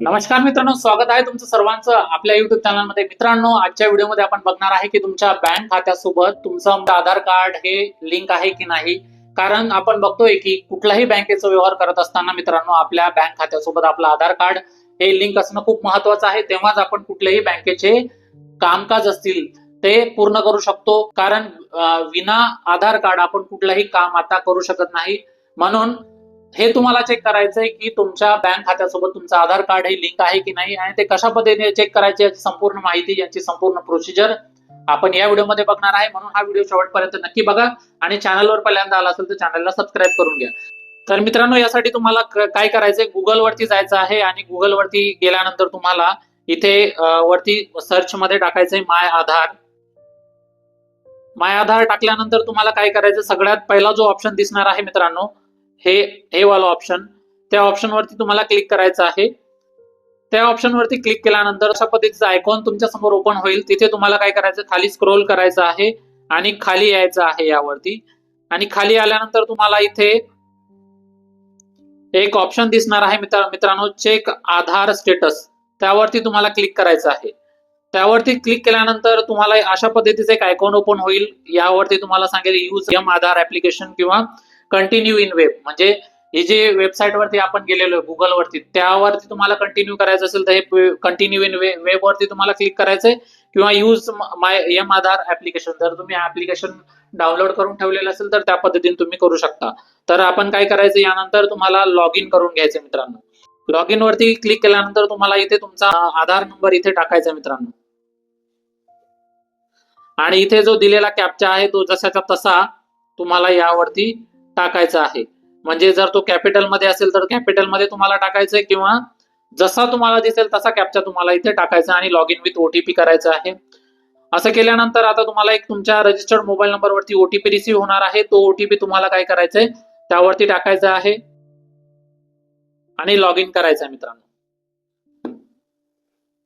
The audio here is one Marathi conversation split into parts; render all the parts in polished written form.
नमस्कार मित्रांनो, स्वागत आहे तुमचं सर्वांचं आपल्या युट्यूब चॅनलमध्ये. मित्रांनो, आजच्या व्हिडिओमध्ये आपण बघणार आहे की तुमच्या बँक खात्यासोबत तुमचं आधार कार्ड हे लिंक आहे की नाही. कारण आपण बघतोय की कुठलाही बँकेचा व्यवहार करत असताना मित्रांनो, आपल्या बँक खात्यासोबत आपलं आधार कार्ड हे लिंक असणं खूप महत्वाचं आहे. तेव्हाच आपण कुठलेही बँकेचे कामकाज असतील ते पूर्ण करू शकतो. कारण विना आधार कार्ड आपण कुठलंही काम आता करू शकत नाही. म्हणून हे तुम्हाला चेक करायचंय की तुमच्या बँक खात्यासोबत तुमचं आधार कार्ड हे लिंक आहे की नाही, आणि ते कशा पद्धतीने चेक करायचे याची संपूर्ण माहिती, याची संपूर्ण प्रोसिजर आपण या व्हिडिओमध्ये बघणार आहे. म्हणून हा व्हिडिओ शेवटपर्यंत नक्की बघा आणि चॅनलवर पहिल्यांदा आला असेल तर चॅनलला सबस्क्राईब करून घ्या. तर मित्रांनो, यासाठी तुम्हाला काय करायचंय, गुगल वरती जायचं आहे आणि गुगल वरती गेल्यानंतर तुम्हाला इथे वरती सर्च मध्ये टाकायचंय माय आधार. माय आधार टाकल्यानंतर तुम्हाला काय करायचं, सगळ्यात पहिला जो ऑप्शन दिसणार आहे मित्रांनो, हे वाला ऑप्शन, त्या ऑप्शन वरती तुम्हाला क्लिक करायचं आहे. त्या ऑप्शन वरती क्लिक केल्यानंतर अशा पद्धतीचा आयकॉन तुमच्या समोर ओपन होईल. तिथे तुम्हाला काय करायचं, खाली स्क्रोल करायचं आहे आणि खाली यायचं आहे यावरती. आणि खाली आल्यानंतर तुम्हाला इथे एक ऑप्शन दिसणार आहे मित्रांनो, चेक आधार स्टेटस. त्यावरती तुम्हाला क्लिक करायचं आहे. त्यावरती क्लिक केल्यानंतर तुम्हाला अशा पद्धतीचं एक आयकॉन ओपन होईल. यावरती तुम्हाला सांगेल यूज एम आधार ऍप्लिकेशन किंवा कंटिन्यू इन वेब. म्हणजे हे जे वेबसाईट वरती आपण गेलेलो आहे गुगल वरती, त्यावरती तुम्हाला कंटिन्यू करायचं असेल तर हे कंटिन्यू इन वेब वरती तुम्हाला क्लिक करायचंय, किंवा यूज माय एम आधार ऍप्लिकेशन, जर तुम्ही ऍप्लिकेशन डाउनलोड करून ठेवलेलं असेल तर त्या पद्धतीने तुम्ही करू शकता. तर आपण काय करायचं, यानंतर तुम्हाला लॉग इन करून घ्यायचं मित्रांनो. लॉग इन वरती क्लिक केल्यानंतर तुम्हाला इथे तुमचा आधार नंबर इथे टाकायचा मित्रांनो, आणि इथे जो दिलेला कॅप्चा आहे तो जसाच्या तसा तुम्हाला यावरती टाकायचा आहे. म्हणजे जर तो कॅपिटल मध्ये असेल तर कॅपिटल मध्ये तुम्हाला टाकायचंय, किंवा जसा तुम्हाला दिसेल तसा कॅप्चा तुम्हाला इथे टाकायचा आणि लॉग इन विथ ओटीपी करायचं आहे. असं केल्यानंतर आता तुम्हाला एक तुमच्या रजिस्टर्ड मोबाईल नंबर वरती ओटीपी रिसीव्ह होणार आहे. तो ओटीपी तुम्हाला काय करायचंय, त्यावरती टाकायचा आहे आणि लॉग इन करायचं आहे मित्रांनो.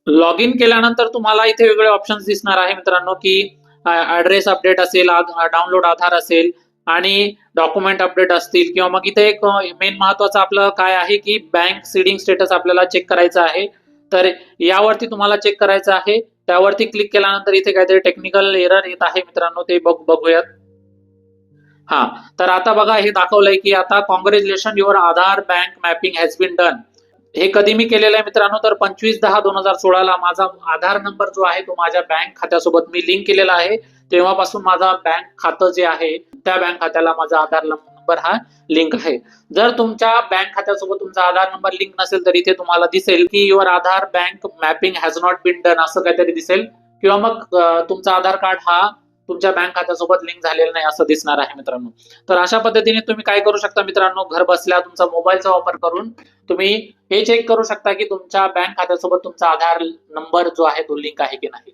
लॉग इन केल्यानंतर तुम्हाला इथे वेगळे ऑप्शन्स दिसणार आहे मित्रांनो, की ऍड्रेस अपडेट असेल, डाउनलोड आधार असेल आणि डॉक्युमेंट अपडेट असतील, किंवा मग इथे एक मेन महत्वाचं आपलं काय आहे की बँक सीडिंग स्टेटस आपल्याला चेक करायचं आहे. तर यावरती तुम्हाला चेक करायचं आहे. त्यावरती क्लिक केल्यानंतर इथे काहीतरी टेक्निकल एरर येत आहे मित्रांनो, ते बघूयात. हा, तर आता बघा हे दाखवलंय की आता congratulation, your Aadhaar bank mapping has been done. हे कधी मी केलेलं आहे मित्रांनो, तर 25/10/2016 माझा आधार नंबर जो आहे तो माझ्या बँक खात्यासोबत मी लिंक केलेला आहे. तेव्हापासून माझा बँक खातं जे आहे त्या बँक खात्याला माझा आधार नंबर हा लिंक आहे. जर तुमच्या बँक खात्यासोबत तुमचा आधार नंबर लिंक नसेल तर इथे तुम्हाला दिसेल की your Aadhaar bank mapping has not been done असं काहीतरी दिसेल, किंवा मग तुमचा आधार कार्ड हा तुमच्या बँक खात्यासोबत लिंक झालेलं नाही असं दिसणार आहे मित्रांनो. तर अशा पद्धतीने तुम्ही काय करू शकता मित्रांनो, घर बसल्या तुमचा मोबाईलचा वापर करून तुम्ही हे चेक करू शकता की तुमच्या बँक खात्यासोबत तुमचा आधार नंबर जो आहे तो लिंक आहे की नाही.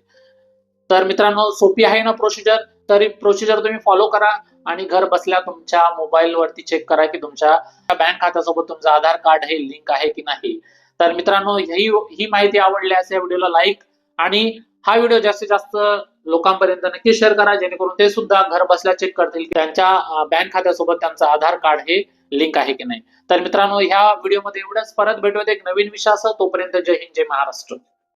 तर मित्रांनो, सोपी आहे ना प्रोसिजर. तर प्रोसिजर तुम्ही फॉलो करा आणि घर बसल्या तुमच्या मोबाईल वरती चेक करा की तुमच्या बँक खात्यासोबत तुमचं आधार कार्ड हे लिंक आहे की नाही. तर मित्रांनो, ही माहिती आवडली असेल व्हिडिओला लाईक, आणि हा व्हिडिओ जास्तीत जास्त लोकांपर्यंत नक्की शेअर करा, जेणेकरून ते सुद्धा घर बसल्या चेक करतील की त्यांच्या बँक खात्यासोबत त्यांचं आधार कार्ड हे लिंक आहे की नाही. तर मित्रांनो, ह्या व्हिडिओमध्ये एवढंच. परत भेटूयात एक नवीन विषयासह. तोपर्यंत जय हिंद, जय महाराष्ट्र.